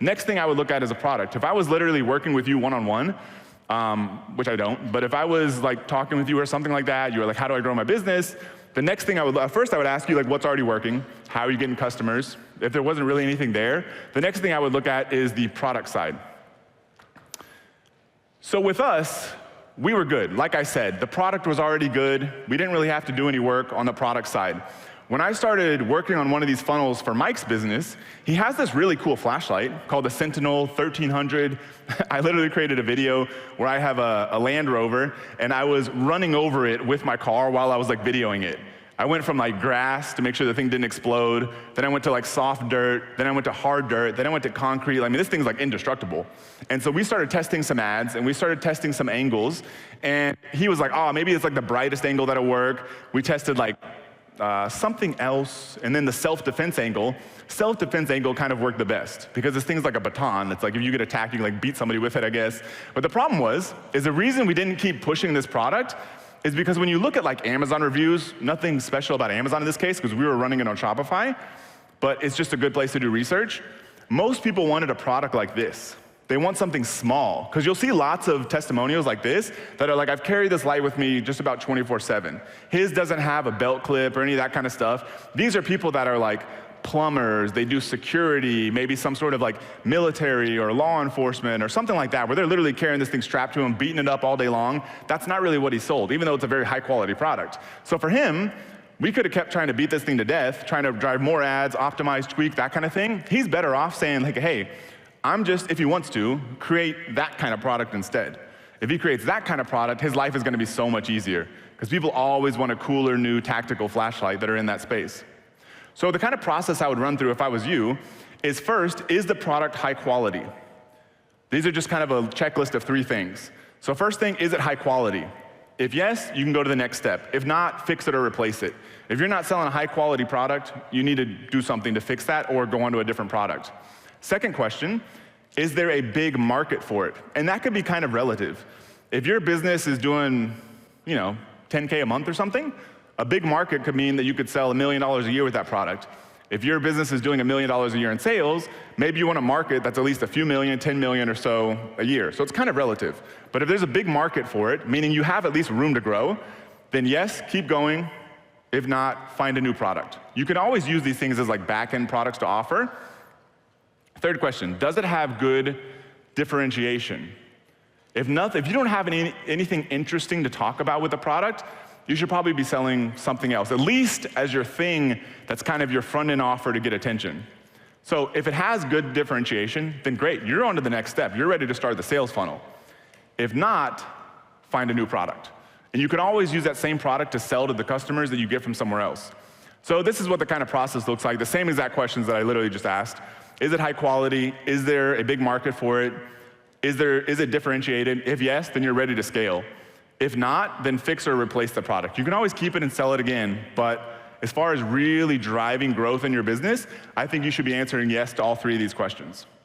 Next thing I would look at is a product. If I was literally working with you one-on-one, which I don't, but if I was like talking with you or something like that, you were like, how do I grow my business? The next thing first I would ask you like, what's already working? How are you getting customers? If there wasn't really anything there, the next thing I would look at is the product side. So with us, we were good. Like I said, the product was already good. We didn't really have to do any work on the product side. When I started working on one of these funnels for Mike's business, he has this really cool flashlight called the Sentinel 1300. I literally created a video where I have a Land Rover, and I was running over it with my car while I was like videoing it. I went from like grass to make sure the thing didn't explode, then I went to like soft dirt, then I went to hard dirt, then I went to concrete. I mean, this thing's like indestructible. And so we started testing some ads, and we started testing some angles, and he was like, oh, maybe it's like the brightest angle that'll work. We tested like something else, and then the self-defense angle. Self-defense angle kind of worked the best, because this thing's like a baton. It's like if you get attacked, you can like beat somebody with it, I guess. But the problem is the reason we didn't keep pushing this product is because when you look at like Amazon reviews, nothing special about Amazon in this case, because we were running it on Shopify, but it's just a good place to do research. Most people wanted a product like this. They want something small, because you'll see lots of testimonials like this that are like, I've carried this light with me just about 24/7. His doesn't have a belt clip or any of that kind of stuff. These are people that are like plumbers, they do security, maybe some sort of like military or law enforcement or something like that, where they're literally carrying this thing strapped to them, beating it up all day long. That's not really what he sold, even though it's a very high quality product. So for him, we could have kept trying to beat this thing to death, trying to drive more ads, optimize, tweak, that kind of thing. He's better off saying like, hey, I'm just, if he wants to, create that kind of product instead. If he creates that kind of product, his life is gonna be so much easier, because people always want a cooler, new tactical flashlight that are in that space. So the kind of process I would run through if I was you is, first, is the product high quality? These are just kind of a checklist of 3 things. So first thing, is it high quality? If yes, you can go to the next step. If not, fix it or replace it. If you're not selling a high quality product, you need to do something to fix that or go on to a different product. Second question, is there a big market for it? And that could be kind of relative. If your business is doing, $10K a month or something, a big market could mean that you could sell $1 million a year with that product. If your business is doing $1 million a year in sales, maybe you want a market that's at least a few million, 10 million or so a year. So it's kind of relative. But if there's a big market for it, meaning you have at least room to grow, then yes, keep going. If not, find a new product. You can always use these things as like back-end products to offer. Third question, does it have good differentiation? If you don't have anything interesting to talk about with the product, you should probably be selling something else, at least as your thing that's kind of your front-end offer to get attention. So if it has good differentiation, then great, you're on to the next step. You're ready to start the sales funnel. If not, find a new product. And you can always use that same product to sell to the customers that you get from somewhere else. So this is what the kind of process looks like, the same exact questions that I literally just asked. Is it high quality? Is there a big market for it? Is it differentiated? If yes, then you're ready to scale. If not, then fix or replace the product. You can always keep it and sell it again, but as far as really driving growth in your business, I think you should be answering yes to all 3 of these questions.